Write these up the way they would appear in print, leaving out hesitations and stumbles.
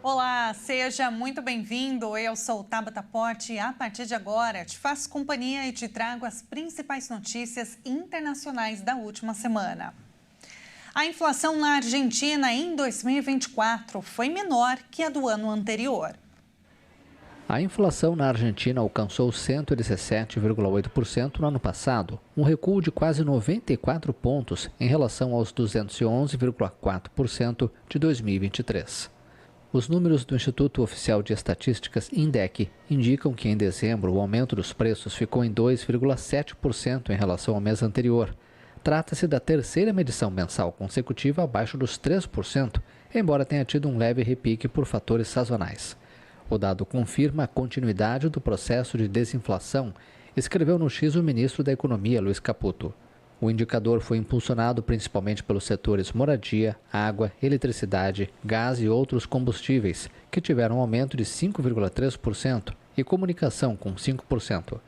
Olá, seja muito bem-vindo. Eu sou Tabata Porte e a partir de agora te faço companhia e te trago as principais notícias internacionais da última semana. A inflação na Argentina em 2024 foi menor que a do ano anterior. A inflação na Argentina alcançou 117,8% no ano passado, um recuo de quase 94 pontos em relação aos 211,4% de 2023. Os números do Instituto Oficial de Estatísticas, INDEC, indicam que em dezembro o aumento dos preços ficou em 2,7% em relação ao mês anterior. Trata-se da terceira medição mensal consecutiva abaixo dos 3%, embora tenha tido um leve repique por fatores sazonais. O dado confirma a continuidade do processo de desinflação, escreveu no X o ministro da Economia, Luiz Caputo. O indicador foi impulsionado principalmente pelos setores moradia, água, eletricidade, gás e outros combustíveis, que tiveram um aumento de 5,3%, e comunicação, com 5%.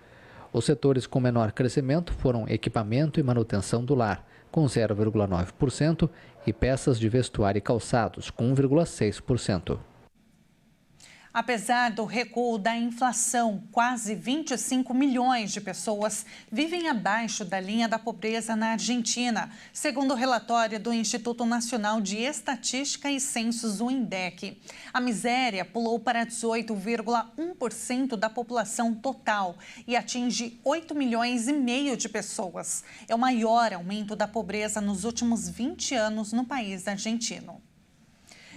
Os setores com menor crescimento foram equipamento e manutenção do lar, com 0,9%, e peças de vestuário e calçados, com 1,6%. Apesar do recuo da inflação, quase 25 milhões de pessoas vivem abaixo da linha da pobreza na Argentina, segundo o relatório do Instituto Nacional de Estatística e Censos, o INDEC. A miséria pulou para 18,1% da população total e atinge 8 milhões e meio de pessoas. É o maior aumento da pobreza nos últimos 20 anos no país argentino.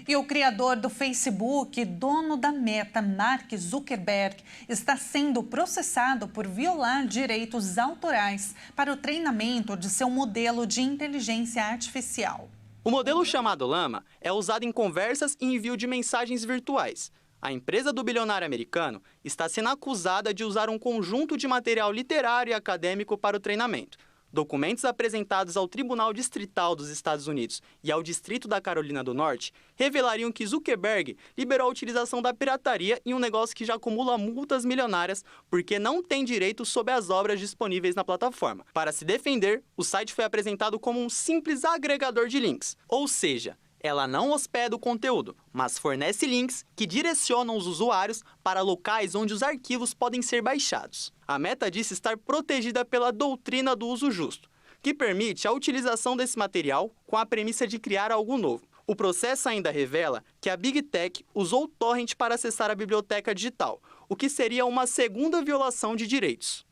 E o criador do Facebook, dono da Meta, Mark Zuckerberg, está sendo processado por violar direitos autorais para o treinamento de seu modelo de inteligência artificial. O modelo chamado Llama é usado em conversas e envio de mensagens virtuais. A empresa do bilionário americano está sendo acusada de usar um conjunto de material literário e acadêmico para o treinamento. Documentos apresentados ao Tribunal Distrital dos Estados Unidos e ao Distrito da Carolina do Norte revelariam que Zuckerberg liberou a utilização da pirataria em um negócio que já acumula multas milionárias porque não tem direito sobre as obras disponíveis na plataforma. Para se defender, o site foi apresentado como um simples agregador de links, ou seja, ela não hospeda o conteúdo, mas fornece links que direcionam os usuários para locais onde os arquivos podem ser baixados. A Meta disse estar protegida pela doutrina do uso justo, que permite a utilização desse material com a premissa de criar algo novo. O processo ainda revela que a Big Tech usou o torrent para acessar a biblioteca digital, o que seria uma segunda violação de direitos.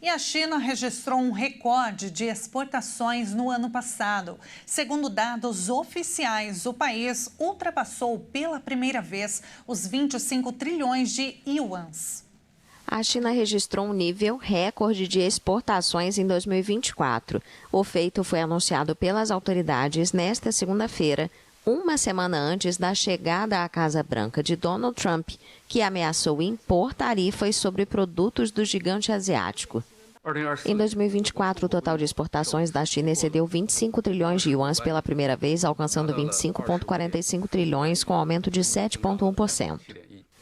E a China registrou um recorde de exportações no ano passado. Segundo dados oficiais, o país ultrapassou pela primeira vez os 25 trilhões de yuans. A China registrou um nível recorde de exportações em 2024. O feito foi anunciado pelas autoridades nesta segunda-feira, uma semana antes da chegada à Casa Branca de Donald Trump, que ameaçou impor tarifas sobre produtos do gigante asiático. Em 2024, o total de exportações da China excedeu 25 trilhões de yuans pela primeira vez, alcançando 25,45 trilhões, com aumento de 7,1%.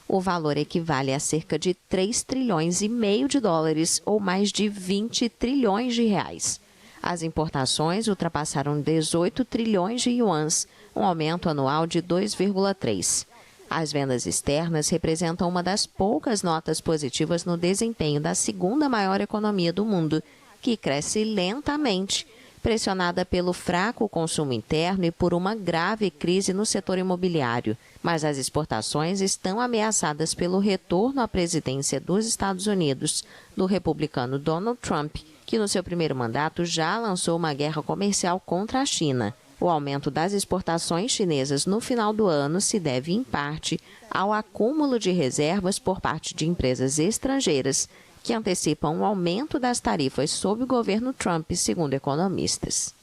O valor equivale a cerca de 3 trilhões e meio de dólares, ou mais de 20 trilhões de reais. As importações ultrapassaram 18 trilhões de yuans, um aumento anual de 2,3%. As vendas externas representam uma das poucas notas positivas no desempenho da segunda maior economia do mundo, que cresce lentamente, pressionada pelo fraco consumo interno e por uma grave crise no setor imobiliário. Mas as exportações estão ameaçadas pelo retorno à presidência dos Estados Unidos do republicano Donald Trump, que no seu primeiro mandato já lançou uma guerra comercial contra a China. O aumento das exportações chinesas no final do ano se deve, em parte, ao acúmulo de reservas por parte de empresas estrangeiras, que antecipam o aumento das tarifas sob o governo Trump, segundo economistas.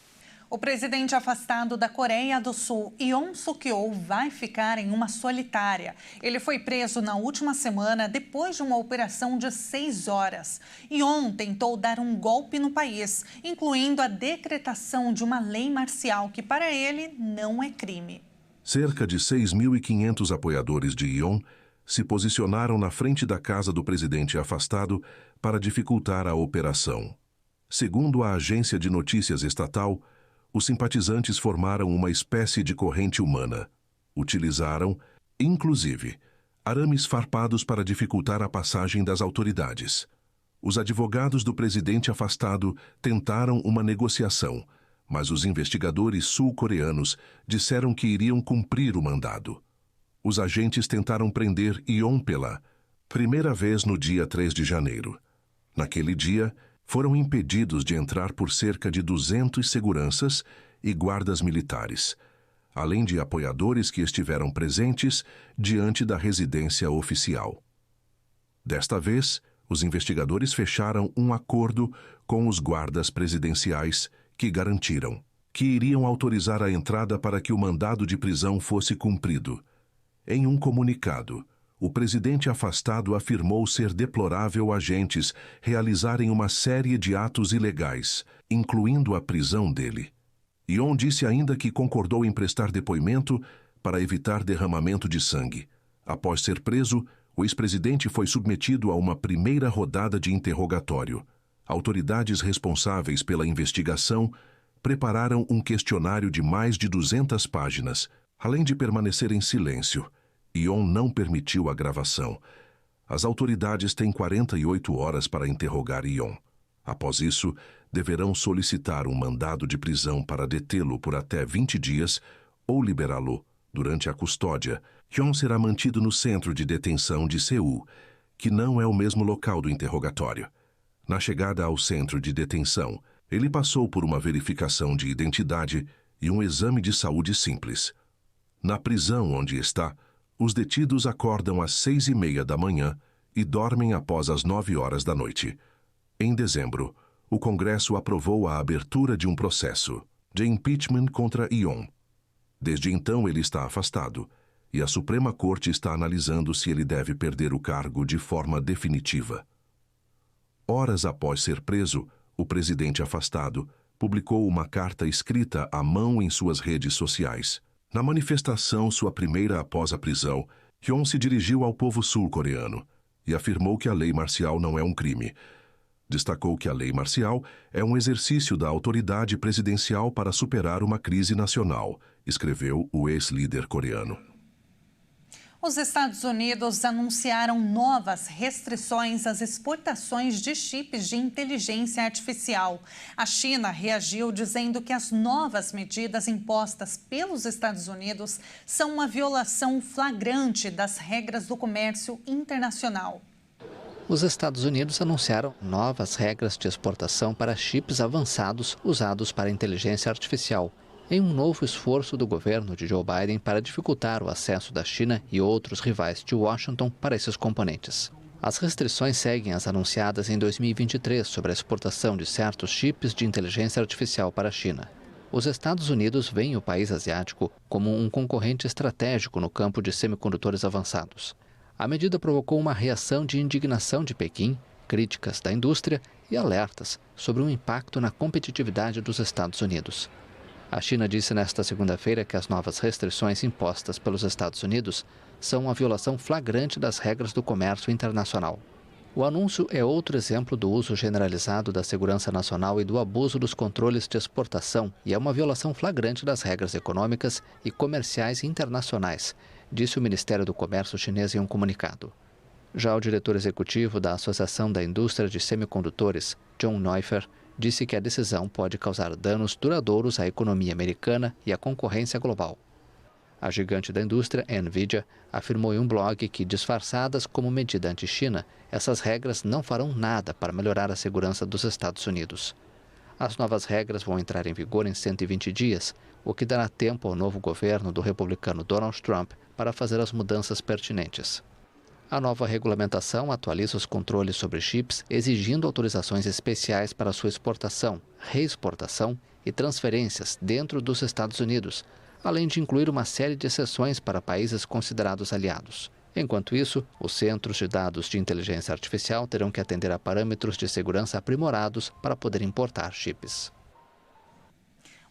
O presidente afastado da Coreia do Sul, Yoon Suk-yeol, vai ficar em uma solitária. Ele foi preso na última semana depois de uma operação de 6 horas. Yoon tentou dar um golpe no país, incluindo a decretação de uma lei marcial que, para ele, não é crime. Cerca de 6.500 apoiadores de Yoon se posicionaram na frente da casa do presidente afastado para dificultar a operação. Segundo a agência de notícias estatal, os simpatizantes formaram uma espécie de corrente humana. Utilizaram, inclusive, arames farpados para dificultar a passagem das autoridades. Os advogados do presidente afastado tentaram uma negociação, mas os investigadores sul-coreanos disseram que iriam cumprir o mandado. Os agentes tentaram prender Yoon pela primeira vez no dia 3 de janeiro. Naquele dia, foram impedidos de entrar por cerca de 200 seguranças e guardas militares, além de apoiadores que estiveram presentes diante da residência oficial. Desta vez, os investigadores fecharam um acordo com os guardas presidenciais que garantiram que iriam autorizar a entrada para que o mandado de prisão fosse cumprido. Em um comunicado, o presidente afastado afirmou ser deplorável agentes realizarem uma série de atos ilegais, incluindo a prisão dele. Yoon disse ainda que concordou em prestar depoimento para evitar derramamento de sangue. Após ser preso, o ex-presidente foi submetido a uma primeira rodada de interrogatório. Autoridades responsáveis pela investigação prepararam um questionário de mais de 200 páginas, além de permanecer em silêncio. Yoon não permitiu a gravação. As autoridades têm 48 horas para interrogar Yoon. Após isso, deverão solicitar um mandado de prisão para detê-lo por até 20 dias ou liberá-lo durante a custódia. Yoon será mantido no centro de detenção de Seul, que não é o mesmo local do interrogatório. Na chegada ao centro de detenção, ele passou por uma verificação de identidade e um exame de saúde simples. Na prisão onde está, os detidos acordam às 6h30 da manhã e dormem após as 9 horas da noite. Em dezembro, o Congresso aprovou a abertura de um processo de impeachment contra Yoon. Desde então, ele está afastado, e a Suprema Corte está analisando se ele deve perder o cargo de forma definitiva. Horas após ser preso, o presidente afastado publicou uma carta escrita à mão em suas redes sociais. Na manifestação, sua primeira após a prisão, Yoon se dirigiu ao povo sul-coreano e afirmou que a lei marcial não é um crime. Destacou que a lei marcial é um exercício da autoridade presidencial para superar uma crise nacional, escreveu o ex-líder coreano. Os Estados Unidos anunciaram novas restrições às exportações de chips de inteligência artificial. A China reagiu dizendo que as novas medidas impostas pelos Estados Unidos são uma violação flagrante das regras do comércio internacional. Os Estados Unidos anunciaram novas regras de exportação para chips avançados usados para inteligência artificial, em um novo esforço do governo de Joe Biden para dificultar o acesso da China e outros rivais de Washington para esses componentes. As restrições seguem as anunciadas em 2023 sobre a exportação de certos chips de inteligência artificial para a China. Os Estados Unidos veem o país asiático como um concorrente estratégico no campo de semicondutores avançados. A medida provocou uma reação de indignação de Pequim, críticas da indústria e alertas sobre o impacto na competitividade dos Estados Unidos. A China disse nesta segunda-feira que as novas restrições impostas pelos Estados Unidos são uma violação flagrante das regras do comércio internacional. O anúncio é outro exemplo do uso generalizado da segurança nacional e do abuso dos controles de exportação e é uma violação flagrante das regras econômicas e comerciais internacionais, disse o Ministério do Comércio chinês em um comunicado. Já o diretor executivo da Associação da Indústria de Semicondutores, John Neuffer, disse que a decisão pode causar danos duradouros à economia americana e à concorrência global. A gigante da indústria, Nvidia, afirmou em um blog que, disfarçadas como medida anti-China, essas regras não farão nada para melhorar a segurança dos Estados Unidos. As novas regras vão entrar em vigor em 120 dias, o que dará tempo ao novo governo do republicano Donald Trump para fazer as mudanças pertinentes. A nova regulamentação atualiza os controles sobre chips, exigindo autorizações especiais para sua exportação, reexportação e transferências dentro dos Estados Unidos, além de incluir uma série de exceções para países considerados aliados. Enquanto isso, os centros de dados de inteligência artificial terão que atender a parâmetros de segurança aprimorados para poder importar chips.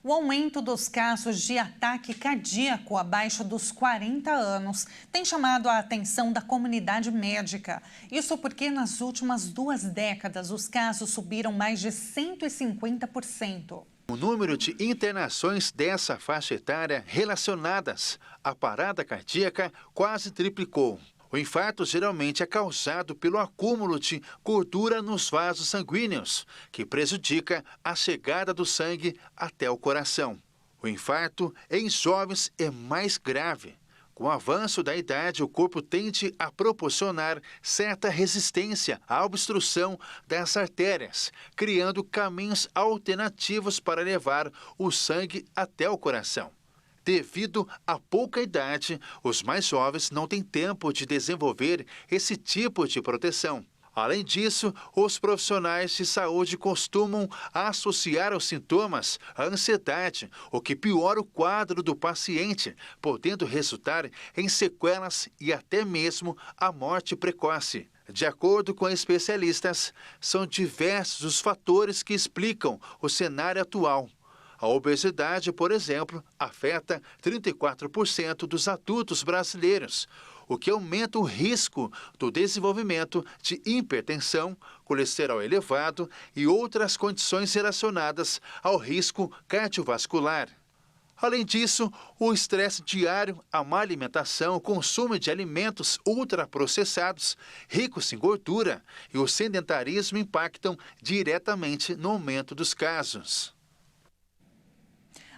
O aumento dos casos de ataque cardíaco abaixo dos 40 anos tem chamado a atenção da comunidade médica. Isso porque nas últimas 2 décadas os casos subiram mais de 150%. O número de internações dessa faixa etária relacionadas à parada cardíaca quase triplicou. O infarto geralmente é causado pelo acúmulo de gordura nos vasos sanguíneos, que prejudica a chegada do sangue até o coração. O infarto em jovens é mais grave. Com o avanço da idade, o corpo tende a proporcionar certa resistência à obstrução das artérias, criando caminhos alternativos para levar o sangue até o coração. Devido à pouca idade, os mais jovens não têm tempo de desenvolver esse tipo de proteção. Além disso, os profissionais de saúde costumam associar aos sintomas a ansiedade, o que piora o quadro do paciente, podendo resultar em sequelas e até mesmo a morte precoce. De acordo com especialistas, são diversos os fatores que explicam o cenário atual. A obesidade, por exemplo, afeta 34% dos adultos brasileiros, o que aumenta o risco do desenvolvimento de hipertensão, colesterol elevado e outras condições relacionadas ao risco cardiovascular. Além disso, o estresse diário, a má alimentação, o consumo de alimentos ultraprocessados, ricos em gordura e o sedentarismo impactam diretamente no aumento dos casos.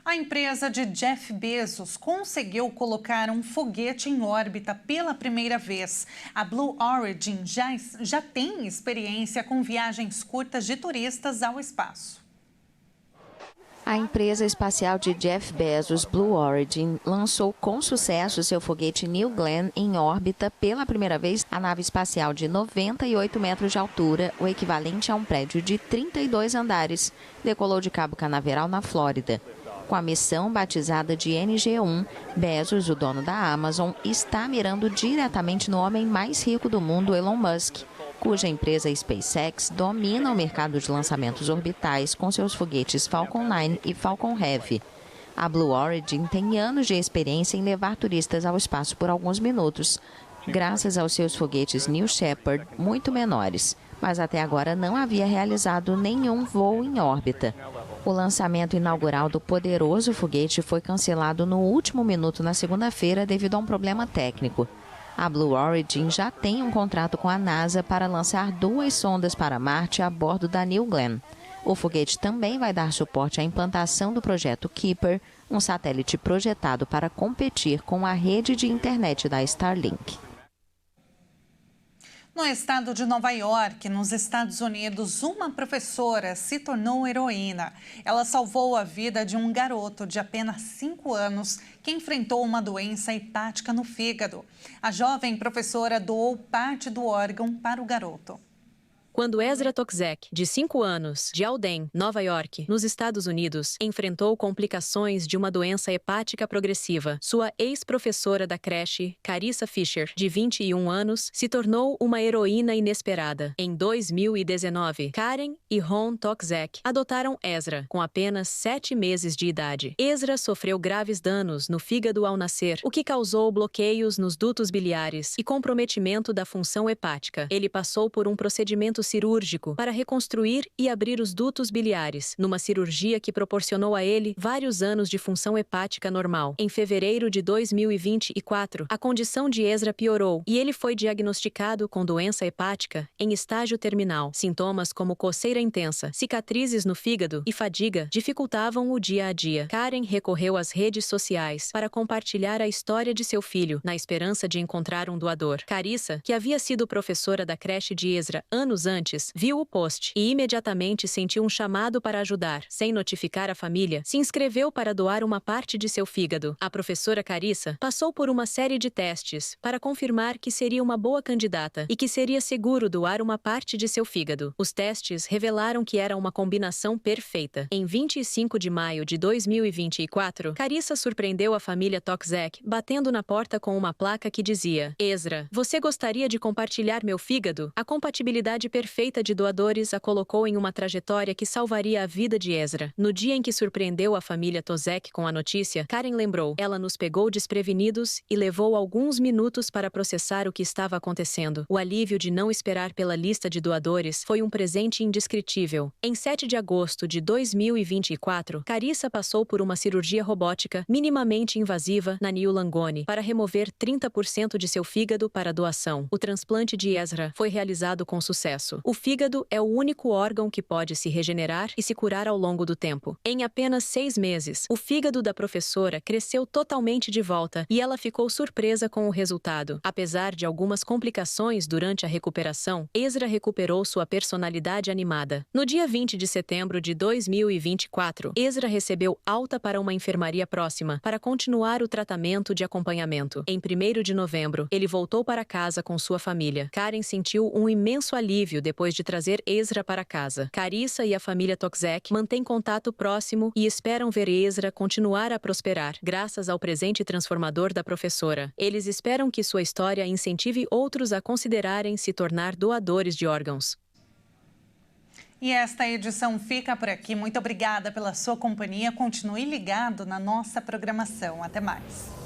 A empresa de Jeff Bezos conseguiu colocar um foguete em órbita pela primeira vez. A Blue Origin já tem experiência com viagens curtas de turistas ao espaço. A empresa espacial de Jeff Bezos, Blue Origin, lançou com sucesso seu foguete New Glenn em órbita pela primeira vez. A nave espacial de 98 metros de altura, o equivalente a um prédio de 32 andares, decolou de Cabo Canaveral, na Flórida. Com a missão batizada de NG-1, Bezos, o dono da Amazon, está mirando diretamente no homem mais rico do mundo, Elon Musk, cuja empresa SpaceX domina o mercado de lançamentos orbitais com seus foguetes Falcon 9 e Falcon Heavy. A Blue Origin tem anos de experiência em levar turistas ao espaço por alguns minutos, graças aos seus foguetes New Shepard, muito menores, mas até agora não havia realizado nenhum voo em órbita. O lançamento inaugural do poderoso foguete foi cancelado no último minuto na segunda-feira devido a um problema técnico. A Blue Origin já tem um contrato com a NASA para lançar 2 sondas para Marte a bordo da New Glenn. O foguete também vai dar suporte à implantação do projeto Kuiper, um satélite projetado para competir com a rede de internet da Starlink. No estado de Nova York, nos Estados Unidos, uma professora se tornou heroína. Ela salvou a vida de um garoto de apenas 5 anos que enfrentou uma doença hepática no fígado. A jovem professora doou parte do órgão para o garoto. Quando Ezra Toczek, de 5 anos, de Alden, Nova York, nos Estados Unidos, enfrentou complicações de uma doença hepática progressiva, sua ex-professora da creche, Carissa Fisher, de 21 anos, se tornou uma heroína inesperada. Em 2019, Karen e Ron Toczek adotaram Ezra, com apenas 7 meses de idade. Ezra sofreu graves danos no fígado ao nascer, o que causou bloqueios nos dutos biliares e comprometimento da função hepática. Ele passou por um procedimento cirúrgico para reconstruir e abrir os dutos biliares, numa cirurgia que proporcionou a ele vários anos de função hepática normal. Em fevereiro de 2024, a condição de Ezra piorou e ele foi diagnosticado com doença hepática em estágio terminal. Sintomas como coceira intensa, cicatrizes no fígado e fadiga dificultavam o dia a dia. Karen recorreu às redes sociais para compartilhar a história de seu filho, na esperança de encontrar um doador. Carissa, que havia sido professora da creche de Ezra anos antes, viu o post e imediatamente sentiu um chamado para ajudar. Sem notificar a família, se inscreveu para doar uma parte de seu fígado. A professora Carissa passou por uma série de testes para confirmar que seria uma boa candidata e que seria seguro doar uma parte de seu fígado. Os testes revelaram que era uma combinação perfeita. Em 25 de maio de 2024, Carissa surpreendeu a família Toczek batendo na porta com uma placa que dizia: Ezra, você gostaria de compartilhar meu fígado? A compatibilidade perfeita perfeita de doadores a colocou em uma trajetória que salvaria a vida de Ezra. No dia em que surpreendeu a família Tozek com a notícia, Karen lembrou: ela nos pegou desprevenidos e levou alguns minutos para processar o que estava acontecendo. O alívio de não esperar pela lista de doadores foi um presente indescritível. Em 7 de agosto de 2024, Carissa passou por uma cirurgia robótica minimamente invasiva na New Langone para remover 30% de seu fígado para doação. O transplante de Ezra foi realizado com sucesso. O fígado é o único órgão que pode se regenerar e se curar ao longo do tempo. Em apenas 6 meses, o fígado da professora cresceu totalmente de volta e ela ficou surpresa com o resultado. Apesar de algumas complicações durante a recuperação, Ezra recuperou sua personalidade animada. No dia 20 de setembro de 2024, Ezra recebeu alta para uma enfermaria próxima para continuar o tratamento de acompanhamento. Em 1º de novembro, ele voltou para casa com sua família. Karen sentiu um imenso alívio depois de trazer Ezra para casa. Carissa e a família Tokzek mantêm contato próximo e esperam ver Ezra continuar a prosperar, graças ao presente transformador da professora. Eles esperam que sua história incentive outros a considerarem se tornar doadores de órgãos. E esta edição fica por aqui. Muito obrigada pela sua companhia. Continue ligado na nossa programação. Até mais.